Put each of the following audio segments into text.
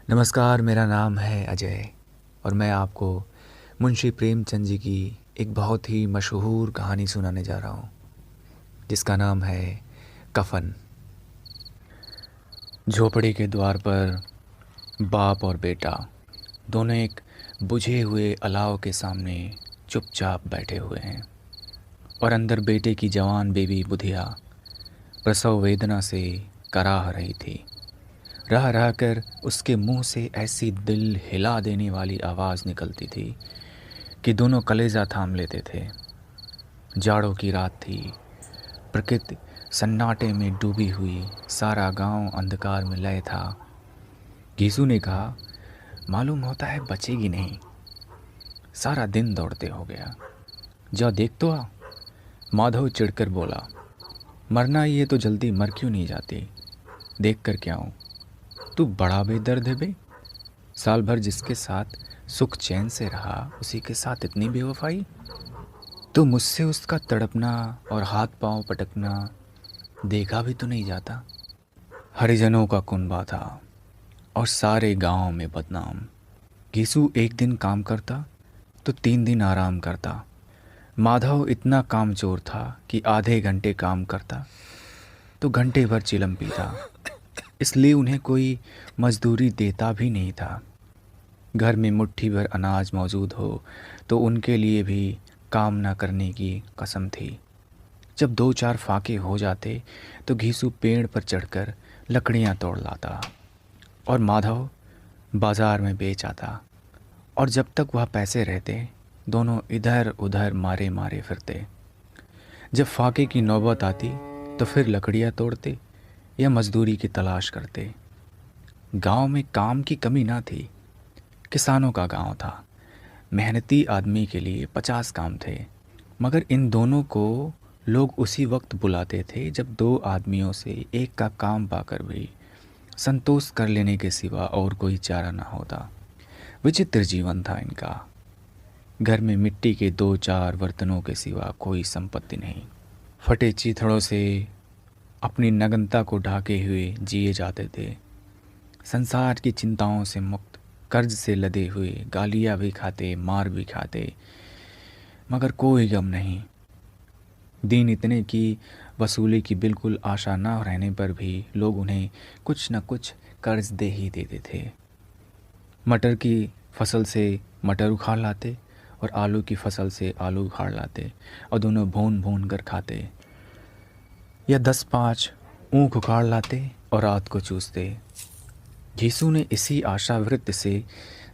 नमस्कार, मेरा नाम है अजय और मैं आपको मुंशी प्रेमचंद जी की एक बहुत ही मशहूर कहानी सुनाने जा रहा हूँ, जिसका नाम है कफन। झोपड़ी के द्वार पर बाप और बेटा दोनों एक बुझे हुए अलाव के सामने चुपचाप बैठे हुए हैं और अंदर बेटे की जवान बेबी बुधिया प्रसव वेदना से कराह रही थी। रह रह कर उसके मुंह से ऐसी दिल हिला देने वाली आवाज़ निकलती थी कि दोनों कलेजा थाम लेते थे। जाड़ों की रात थी, प्रकृति सन्नाटे में डूबी हुई, सारा गांव अंधकार में लय था। घीसू ने कहा, मालूम होता है बचेगी नहीं, सारा दिन दौड़ते हो गया, जा देख तो आ। माधव चिढ़कर बोला, मरना ही है तो जल्दी मर क्यों नहीं जाती, देख कर क्या हूँ। तू बड़ा बेदर्द है बे, साल भर जिसके साथ सुख चैन से रहा उसी के साथ इतनी बेवफाई। तो मुझसे उसका तड़पना और हाथ पांव पटकना देखा भी तो नहीं जाता। हरिजनों का कुनबा था और सारे गांव में बदनाम। घीसू एक दिन काम करता तो 3 दिन आराम करता। माधव इतना कामचोर था कि आधे घंटे काम करता तो घंटे भर चिलम पीता, इसलिए उन्हें कोई मजदूरी देता भी नहीं था। घर में मुट्ठी भर अनाज मौजूद हो तो उनके लिए भी काम न करने की कसम थी। जब 2-4 फाके हो जाते तो घीसू पेड़ पर चढ़कर लकड़ियाँ तोड़ लाता और माधव बाजार में बेच आता। और जब तक वह पैसे रहते दोनों इधर उधर मारे मारे फिरते। जब फाके की नौबत आती तो फिर लकड़ियाँ तोड़ते या मजदूरी की तलाश करते। गांव में काम की कमी ना थी, किसानों का गांव था। मेहनती आदमी के लिए 50 काम थे, मगर इन दोनों को लोग उसी वक्त बुलाते थे जब 2 आदमियों से एक का काम पाकर भी संतोष कर लेने के सिवा और कोई चारा न होता। विचित्र जीवन था इनका। घर में मिट्टी के 2-4 बर्तनों के सिवा कोई संपत्ति नहीं। फटे चीथड़ों से अपनी नग्नता को ढाके हुए जिए जाते थे। संसार की चिंताओं से मुक्त, कर्ज से लदे हुए, गालियाँ भी खाते, मार भी खाते, मगर कोई गम नहीं। दिन इतने की वसूली की बिल्कुल आशा न रहने पर भी लोग उन्हें कुछ न कुछ कर्ज दे ही देते थे। मटर की फसल से मटर उखाड़ लाते और आलू की फसल से आलू उखाड़ लाते और दोनों भून भून कर खाते, या 10-5 ऊँख उखाड़ लाते और रात को चूसते। घीसू ने इसी आशावृत्ति से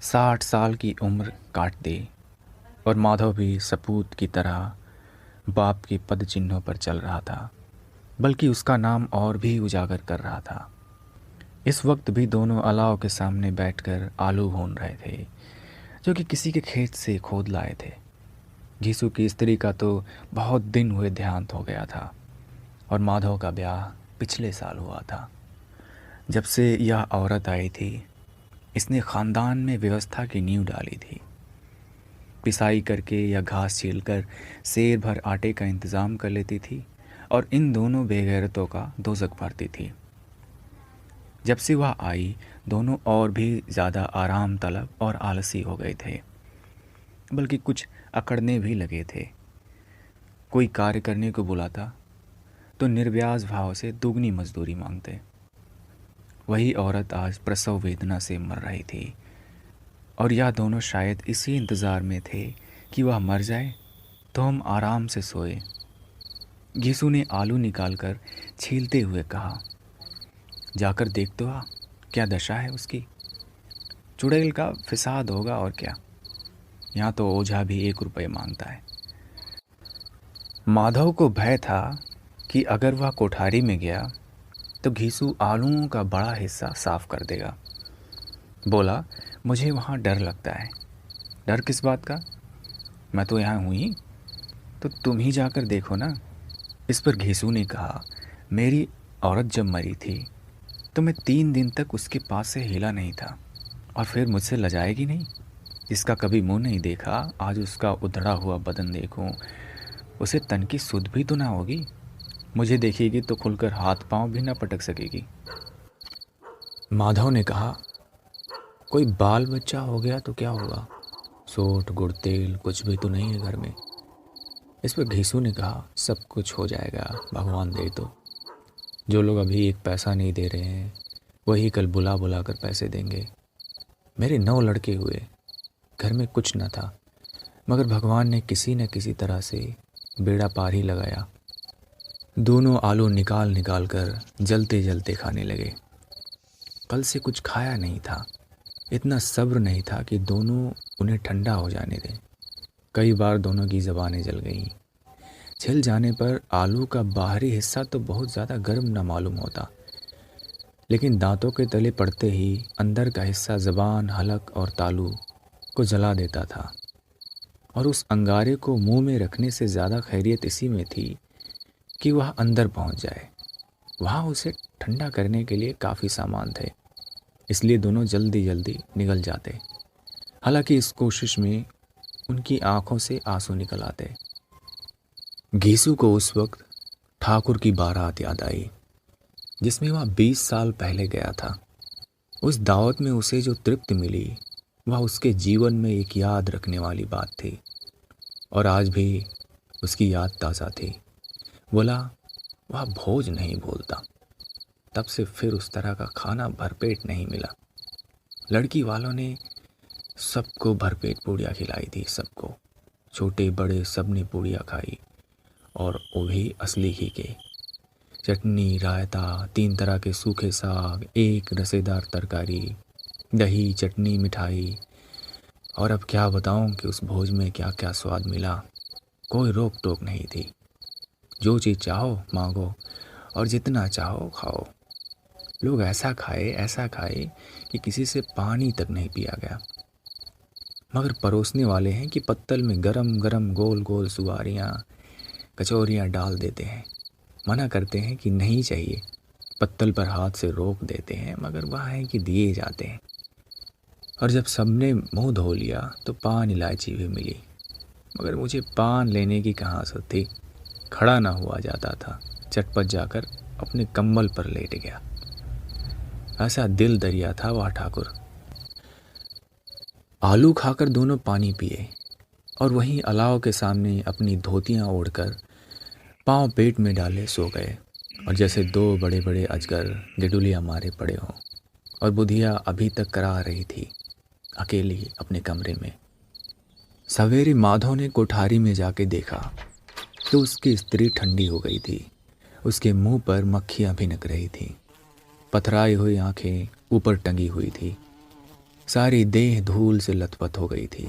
60 साल की उम्र काट दी और माधव भी सपूत की तरह बाप के पद चिन्हों पर चल रहा था, बल्कि उसका नाम और भी उजागर कर रहा था। इस वक्त भी दोनों अलाव के सामने बैठकर आलू भून रहे थे, जो कि किसी के खेत से खोद लाए थे। घीसू की स्त्री का तो बहुत दिन हुए देहांत हो गया था और माधव का ब्याह पिछले साल हुआ था। जब से यह औरत आई थी, इसने ख़ानदान में व्यवस्था की नींव डाली थी। पिसाई करके या घास छीलकर सेर भर आटे का इंतज़ाम कर लेती थी और इन दोनों बेगैरतों का दोजक भरती थी। जब से वह आई, दोनों और भी ज़्यादा आराम तलब और आलसी हो गए थे, बल्कि कुछ अकड़ने भी लगे थे। कोई कार्य करने को बुलाता तो निर्व्याज भाव से दुगनी मजदूरी मांगते। वही औरत आज प्रसव वेदना से मर रही थी और यह दोनों शायद इसी इंतज़ार में थे कि वह मर जाए तो हम आराम से सोए। घीसू ने आलू निकालकर छीलते हुए कहा, जाकर देख तो आ, क्या दशा है उसकी। चुड़ैल का फिसाद होगा और क्या, यहाँ तो ओझा भी 1 रुपये मांगता है। माधव को भय था कि अगर वह कोठारी में गया तो घीसू आलूओं का बड़ा हिस्सा साफ कर देगा। बोला, मुझे वहाँ डर लगता है। डर किस बात का, मैं तो यहाँ हूँ ही, तो तुम ही जाकर देखो ना। इस पर घीसू ने कहा, मेरी औरत जब मरी थी तो मैं 3 दिन तक उसके पास से हिला नहीं था, और फिर मुझसे लजाएगी नहीं। जिसका कभी मुंह नहीं देखा, आज उसका उधड़ा हुआ बदन देखूं, उसे तन की सुध भी तो ना होगी। मुझे देखेगी तो खुलकर हाथ पांव भी ना पटक सकेगी। माधव ने कहा, कोई बाल बच्चा हो गया तो क्या होगा, सोट गुड़ तेल कुछ भी तो नहीं है घर में। इस पर घीसू ने कहा, सब कुछ हो जाएगा, भगवान दे तो। जो लोग अभी एक पैसा नहीं दे रहे हैं वही कल बुला बुला कर पैसे देंगे। मेरे 9 लड़के हुए, घर में कुछ न था, मगर भगवान ने किसी न किसी तरह से बेड़ा पार ही लगाया। दोनों आलू निकाल निकाल कर जलते जलते खाने लगे। कल से कुछ खाया नहीं था, इतना सब्र नहीं था कि दोनों उन्हें ठंडा हो जाने दें। कई बार दोनों की ज़बानें जल गईं। छिल जाने पर आलू का बाहरी हिस्सा तो बहुत ज़्यादा गर्म न मालूम होता, लेकिन दांतों के तले पड़ते ही अंदर का हिस्सा ज़बान, हलक और तालू को जला देता था। और उस अंगारे को मुंह में रखने से ज़्यादा खैरियत इसी में थी कि वह अंदर पहुंच जाए। वहाँ उसे ठंडा करने के लिए काफ़ी सामान थे, इसलिए दोनों जल्दी जल्दी निकल जाते। हालांकि इस कोशिश में उनकी आंखों से आंसू निकल आते। घीसू को उस वक्त ठाकुर की बारात याद आई, जिसमें वह 20 साल पहले गया था। उस दावत में उसे जो तृप्ति मिली वह उसके जीवन में एक याद रखने वाली बात थी, और आज भी उसकी याद ताज़ा थी। बोला, वह भोज नहीं भूलता। तब से फिर उस तरह का खाना भरपेट नहीं मिला। लड़की वालों ने सबको भरपेट पूड़ियाँ खिलाई थी, सबको, छोटे बड़े सब ने पूड़ियाँ खाई, और वो भी असली घी के। चटनी, रायता, 3 तरह के सूखे साग, एक रसेदार तरकारी, दही, चटनी, मिठाई। और अब क्या बताऊं कि उस भोज में क्या क्या स्वाद मिला। कोई रोक टोक नहीं थी, जो चीज़ चाहो मांगो और जितना चाहो खाओ। लोग ऐसा खाए कि किसी से पानी तक नहीं पिया गया। मगर परोसने वाले हैं कि पत्तल में गरम गरम गोल गोल सुवारियाँ, कचौरियाँ डाल देते हैं। मना करते हैं कि नहीं चाहिए, पत्तल पर हाथ से रोक देते हैं, मगर वह है कि दिए जाते हैं। और जब सबने मुंह धो लिया तो पान इलायची भी मिली, मगर मुझे पान लेने की कहाँ सुध थी। खड़ा ना हुआ जाता था, चटपट जाकर अपने कंबल पर लेट गया। ऐसा दिल दरिया था वह ठाकुर। आलू खाकर दोनों पानी पिए और वहीं अलाव के सामने अपनी धोतियाँ ओढ़कर पाँव पेट में डाले सो गए, और जैसे 2 बड़े बड़े अजगर गिडुलियाँ मारे पड़े हों। और बुधिया अभी तक करा रही थी अकेली अपने कमरे में। सवेरे माधव ने कोठारी में जाके देखा तो उसकी स्त्री ठंडी हो गई थी। उसके मुंह पर मक्खियाँ भिनक रही थीं, पथराई हुई आंखें ऊपर टंगी हुई थी, सारी देह धूल से लथपथ हो गई थी।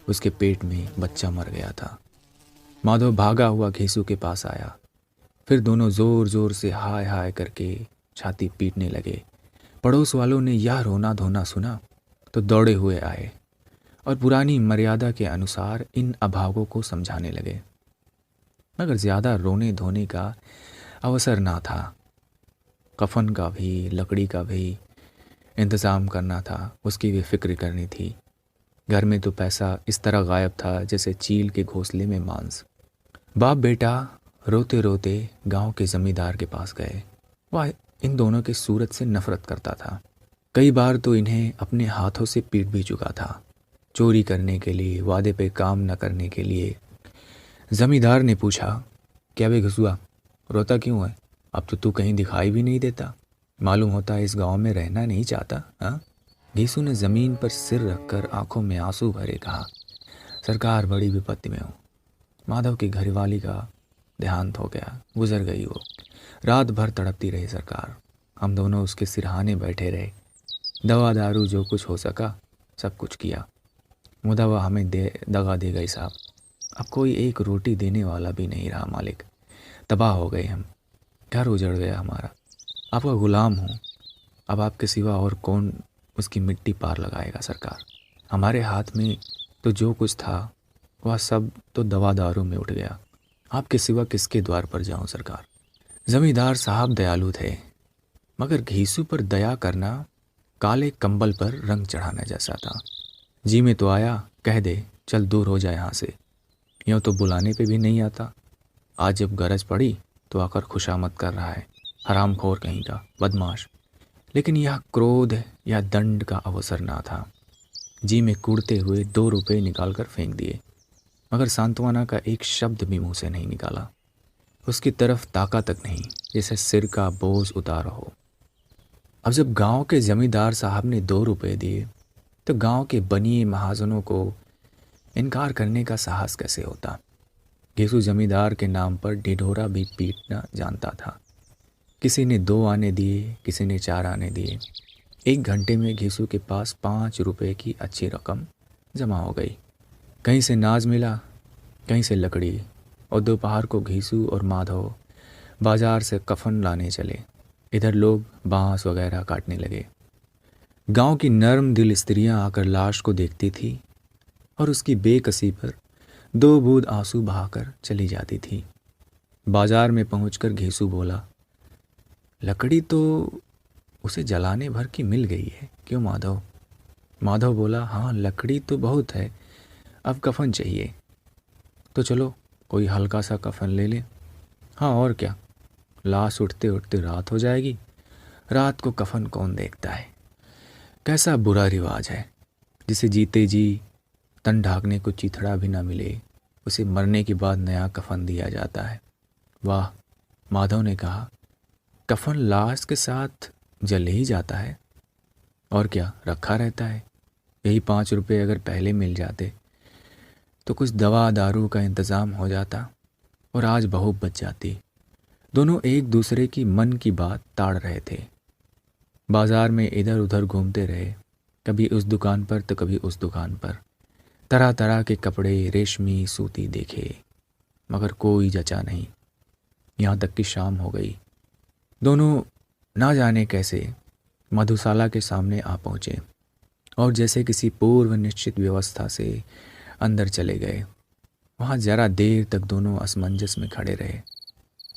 उसके पेट में बच्चा मर गया था। माधव भागा हुआ घीसू के पास आया। फिर दोनों जोर जोर से हाय हाय करके छाती पीटने लगे। पड़ोस वालों ने यह रोना धोना सुना तो दौड़े हुए आए और पुरानी मर्यादा के अनुसार इन अभागों को समझाने लगे। मगर ज़्यादा रोने धोने का अवसर ना था। कफन का भी, लकड़ी का भी इंतज़ाम करना था, उसकी भी फिक्र करनी थी। घर में तो पैसा इस तरह गायब था जैसे चील के घोंसले में मांस। बाप बेटा रोते रोते गांव के जमींदार के पास गए। वह इन दोनों की सूरत से नफरत करता था। कई बार तो इन्हें अपने हाथों से पीट भी चुका था, चोरी करने के लिए, वादे पे काम न करने के लिए। जमींदार ने पूछा, क्या बे घसुआ, रोता क्यों है? अब तो तू कहीं दिखाई भी नहीं देता, मालूम होता है इस गांव में रहना नहीं चाहता। हाँ? घीसू ने ज़मीन पर सिर रखकर आंखों में आंसू भरे कहा, सरकार बड़ी विपत्ति में हूँ। माधव की घरवाली का देहांत हो गया, गुजर गई वो। रात भर तड़पती रही सरकार। हम दोनों उसके सिरहाने बैठे रहे, दवा दारू जो कुछ हो सका सब कुछ किया। मुदा वह हमें दगा दे गई साहब। अब कोई एक रोटी देने वाला भी नहीं रहा मालिक। तबाह हो गए हम, घर उजड़ गया हमारा। आपका गुलाम हूँ, अब आपके सिवा और कौन उसकी मिट्टी पार लगाएगा सरकार। हमारे हाथ में तो जो कुछ था वह सब तो दवा दारू में उठ गया। आपके सिवा किसके द्वार पर जाऊं सरकार। जमींदार साहब दयालु थे, मगर घीसू पर दया करना काले कंबल पर रंग चढ़ाने जैसा था। जी में तो आया, कह दे चल दूर हो जाए यहाँ से। यूँ तो बुलाने पे भी नहीं आता, आज जब गरज पड़ी तो आकर खुशामद कर रहा है, हरामखोर कहीं का, बदमाश। लेकिन यह क्रोध, या दंड का अवसर ना था। जी में कूदते हुए 2 रुपए निकाल कर फेंक दिए, मगर सांत्वना का एक शब्द भी मुंह से नहीं निकाला। उसकी तरफ ताका तक नहीं, जैसे सिर का बोझ उतारा हो। अब जब गांव के जमींदार साहब ने 2 रुपए दिए तो गांव के बनिए महाजनों को इनकार करने का साहस कैसे होता। घेसू जमींदार के नाम पर ढिढोरा भी पीटना जानता था। किसी ने 2 आने दिए, किसी ने 4 आने दिए। 1 घंटे में घेसू के पास 5 रुपए की अच्छी रकम जमा हो गई। कहीं से नाज मिला, कहीं से लकड़ी, और दोपहर को घेसू और माधव बाजार से कफन लाने चले। इधर लोग बांस वगैरह काटने लगे। गांव की नर्म दिल स्त्रियां आकर लाश को देखती थी और उसकी बेकसी पर 2 बूंद आंसू बहाकर चली जाती थी। बाजार में पहुंचकर घेसू बोला, लकड़ी तो उसे जलाने भर की मिल गई है, क्यों माधव? माधव बोला, हाँ लकड़ी तो बहुत है, अब कफन चाहिए। तो चलो कोई हल्का सा कफन ले लें। हाँ और क्या, लाश उठते उठते रात हो जाएगी। रात को कफन कौन देखता है? कैसा बुरा रिवाज है, जिसे जीते जी तन ढाकने को चिथड़ा भी ना मिले, उसे मरने के बाद नया कफन दिया जाता है। वाह, माधव ने कहा, कफन लाश के साथ जल ही जाता है और क्या रखा रहता है। यही 5 रुपए अगर पहले मिल जाते तो कुछ दवा दारू का इंतज़ाम हो जाता और आज बहू बच जाती। दोनों एक दूसरे की मन की बात ताड़ रहे थे। बाजार में इधर उधर घूमते रहे, कभी उस दुकान पर तो कभी उस दुकान पर। तरह तरह के कपड़े, रेशमी, सूती देखे, मगर कोई जचा नहीं। यहाँ तक कि शाम हो गई। दोनों ना जाने कैसे मधुशाला के सामने आ पहुँचे और जैसे किसी पूर्व निश्चित व्यवस्था से अंदर चले गए। वहाँ जरा देर तक दोनों असमंजस में खड़े रहे,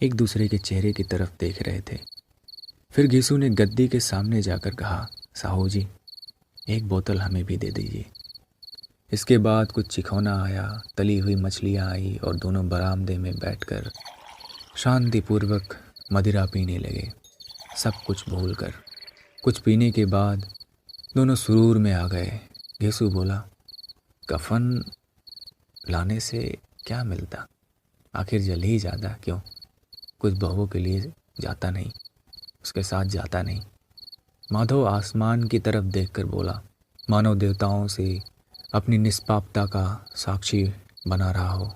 एक दूसरे के चेहरे की तरफ देख रहे थे। फिर घेसू ने गद्दी के सामने जाकर कहा, साहू जी, एक बोतल हमें भी दे दीजिए। इसके बाद कुछ चिखौना आया, तली हुई मछलियाँ आई और दोनों बरामदे में बैठकर शांतिपूर्वक मदिरा पीने लगे, सब कुछ भूलकर। कुछ पीने के बाद दोनों सुरूर में आ गए। घेसू बोला, कफन लाने से क्या मिलता, आखिर जल ही जाता, क्यों? कुछ बहुओं के लिए जाता नहीं, उसके साथ जाता नहीं। माधव आसमान की तरफ देखकर बोला, मानव देवताओं से अपनी निष्पापता का साक्षी बना रहा हो।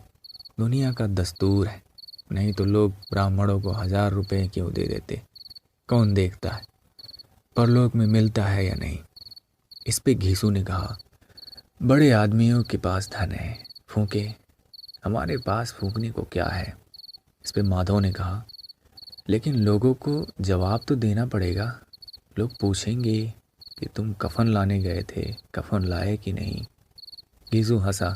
दुनिया का दस्तूर है, नहीं तो लोग ब्राह्मणों को 1000 रुपए क्यों दे देते? कौन देखता है परलोक में मिलता है या नहीं। इस पे घेसू ने कहा, बड़े आदमियों के पास धन है, फूके, हमारे पास फूकने को क्या है। इस पे माधव ने कहा, लेकिन लोगों को जवाब तो देना पड़ेगा। लोग पूछेंगे कि तुम कफन लाने गए थे, कफन लाए कि नहीं। घेसू हंसा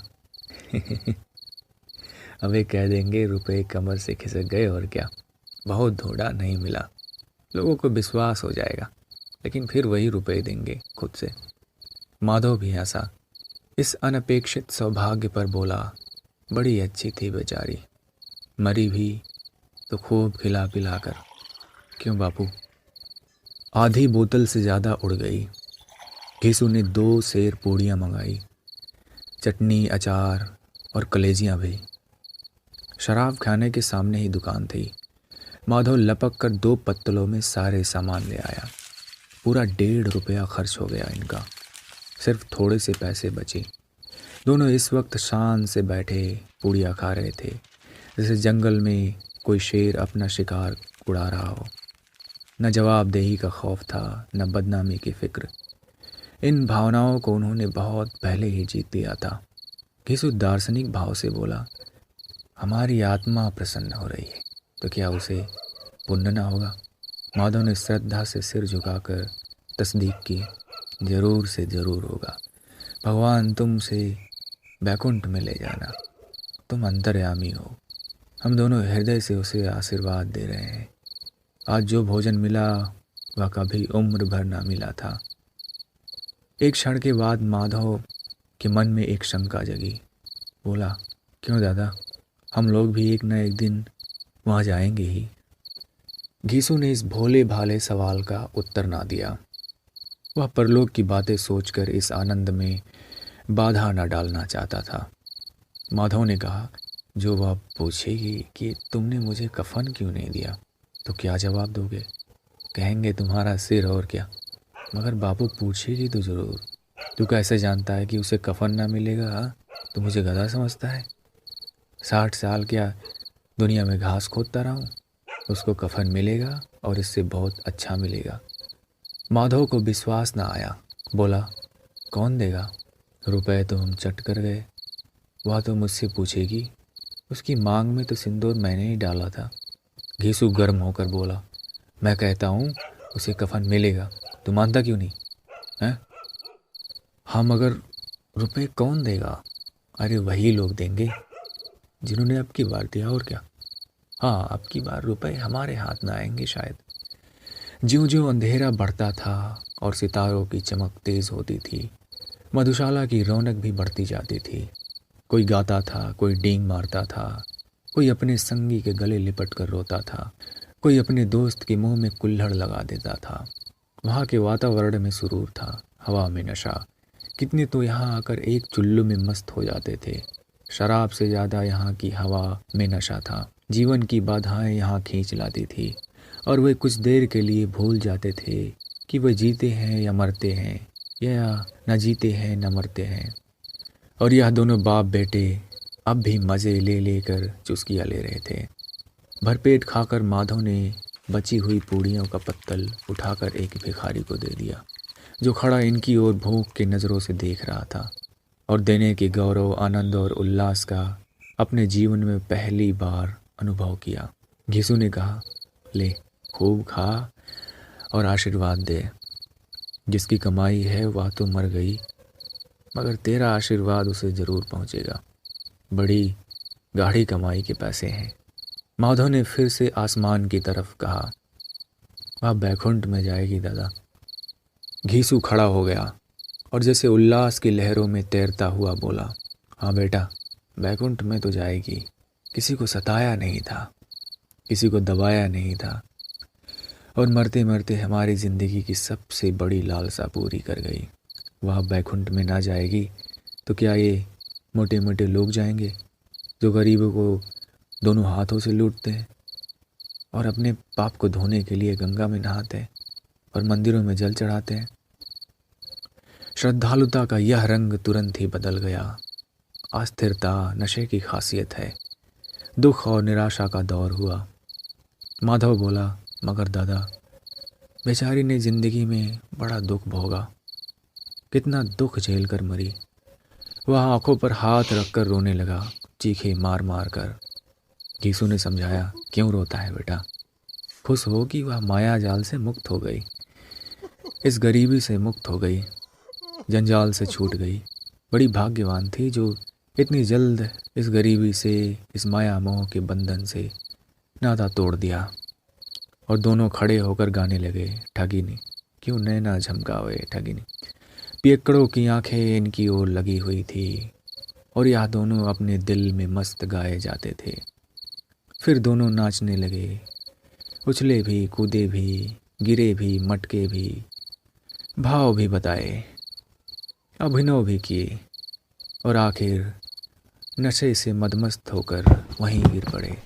अबे कह देंगे रुपए कमर से खिसक गए और क्या, बहुत ढूंढा नहीं मिला। लोगों को विश्वास हो जाएगा, लेकिन फिर वही रुपए देंगे खुद से। माधव भी हंसा। इस अनपेक्षित सौभाग्य पर बोला, बड़ी अच्छी थी बेचारी, मरी भी तो खूब खिला पिला कर। क्यों बापू? आधी बोतल से ज़्यादा उड़ गई। घेसू ने 2 सेर पूड़ियाँ मंगाई, चटनी, अचार और कलेजियाँ भी। शराब खाने के सामने ही दुकान थी। माधव लपक कर 2 पत्तलों में सारे सामान ले आया। पूरा 1.5 रुपया खर्च हो गया इनका, सिर्फ थोड़े से पैसे बचे। दोनों इस वक्त शान से बैठे पूड़ियाँ खा रहे थे, जैसे जंगल में कोई शेर अपना शिकार उड़ा रहा हो। न जवाबदेही का खौफ था, न बदनामी की फिक्र। इन भावनाओं को उन्होंने बहुत पहले ही जीत लिया था। घेसू दार्शनिक भाव से बोला, हमारी आत्मा प्रसन्न हो रही है तो क्या उसे पुण्य न होगा? माधव ने श्रद्धा से सिर झुकाकर तस्दीक की, जरूर से जरूर होगा। भगवान तुमसे बैकुंठ में ले जाना, तुम अंतर्यामी हो। हम दोनों हृदय से उसे आशीर्वाद दे रहे हैं। आज जो भोजन मिला वह कभी उम्र भर ना मिला था। एक क्षण के बाद माधव के मन में एक शंका जगी। बोला, क्यों दादा, हम लोग भी एक न एक दिन वहाँ जाएंगे ही। घेसू ने इस भोले भाले सवाल का उत्तर ना दिया। वह परलोक की बातें सोचकर इस आनंद में बाधा न डालना चाहता था। माधव ने कहा, जो वह पूछेगी कि तुमने मुझे कफन क्यों नहीं दिया, तो क्या जवाब दोगे? कहेंगे तुम्हारा सिर और क्या। मगर बापू पूछेगी तो ज़रूर, तू कैसे जानता है कि उसे कफन ना मिलेगा? हाँ? तो मुझे गधा समझता है? 60 साल क्या दुनिया में घास खोदता रहा हूँ? उसको कफन मिलेगा और इससे बहुत अच्छा मिलेगा। माधव को विश्वास ना आया। बोला, कौन देगा? रुपए तो हम चट कर गए। वह तो मुझसे पूछेगी, उसकी मांग में तो सिंदूर मैंने ही डाला था। घीसू गर्म होकर बोला, मैं कहता हूँ उसे कफन मिलेगा, तू मानता क्यों नहीं है? हाँ मगर रुपए कौन देगा? अरे वही लोग देंगे जिन्होंने अब की बार दिया, और क्या। हाँ, अब की बार रुपए हमारे हाथ में आएंगे शायद। ज्यों ज्यों अंधेरा बढ़ता था और सितारों की चमक तेज होती थी, मधुशाला की रौनक भी बढ़ती जाती थी। कोई गाता था, कोई डींग मारता था, कोई अपने संगी के गले लिपट कर रोता था, कोई अपने दोस्त के मुंह में कुल्हड़ लगा देता था। वहाँ के वातावरण में सुरूर था, हवा में नशा। कितने तो यहाँ आकर एक चुल्लू में मस्त हो जाते थे। शराब से ज़्यादा यहाँ की हवा में नशा था। जीवन की बाधाएं यहाँ खींच लाती थी और वे कुछ देर के लिए भूल जाते थे कि वे जीते हैं या मरते हैं, या न जीते हैं न मरते हैं। और यह दोनों बाप बेटे अब भी मज़े ले लेकर चुस्कियाँ ले रहे थे। भरपेट खाकर माधव ने बची हुई पूड़ियों का पत्तल उठाकर एक भिखारी को दे दिया, जो खड़ा इनकी ओर भूख के नज़रों से देख रहा था और देने के गौरव, आनंद और उल्लास का अपने जीवन में पहली बार अनुभव किया। घीसू ने कहा, ले खूब खा और आशीर्वाद दे। जिसकी कमाई है वह तो मर गई, मगर तेरा आशीर्वाद उसे ज़रूर पहुँचेगा। बड़ी गाढ़ी कमाई के पैसे हैं। माधव ने फिर से आसमान की तरफ कहा, वह बैकुंठ में जाएगी दादा। घीसू खड़ा हो गया और जैसे उल्लास की लहरों में तैरता हुआ बोला, हाँ बेटा, बैकुंठ में तो जाएगी। किसी को सताया नहीं था, किसी को दबाया नहीं था, और मरते मरते हमारी ज़िंदगी की सबसे बड़ी लालसा पूरी कर गई। वह बैकुंठ में ना जाएगी तो क्या ये मोटे मोटे लोग जाएंगे जो गरीबों को दोनों हाथों से लूटते हैं और अपने पाप को धोने के लिए गंगा में नहाते हैं और मंदिरों में जल चढ़ाते हैं? श्रद्धालुता का यह रंग तुरंत ही बदल गया। अस्थिरता नशे की खासियत है। दुख और निराशा का दौर हुआ। माधव बोला, मगर दादा, बेचारी ने जिंदगी में बड़ा दुख भोगा, कितना दुख झेल कर मरी। वह आंखों पर हाथ रखकर रोने लगा, चीखे मार मार कर। घीसू ने समझाया, क्यों रोता है बेटा? खुश हो कि वह माया जाल से मुक्त हो गई, इस गरीबी से मुक्त हो गई, जंजाल से छूट गई। बड़ी भाग्यवान थी जो इतनी जल्द इस गरीबी से, इस माया मोह के बंधन से नाता तोड़ दिया। और दोनों खड़े होकर गाने लगे, ठगिनी क्यों नैना झमकावे ठगिनी। पियक्कड़ों की आंखें इनकी ओर लगी हुई थी और यह दोनों अपने दिल में मस्त गाए जाते थे। फिर दोनों नाचने लगे, उछले भी, कूदे भी, गिरे भी, मटके भी, भाव भी बताए, अभिनव भी किए और आखिर नशे से मदमस्त होकर वहीं गिर पड़े।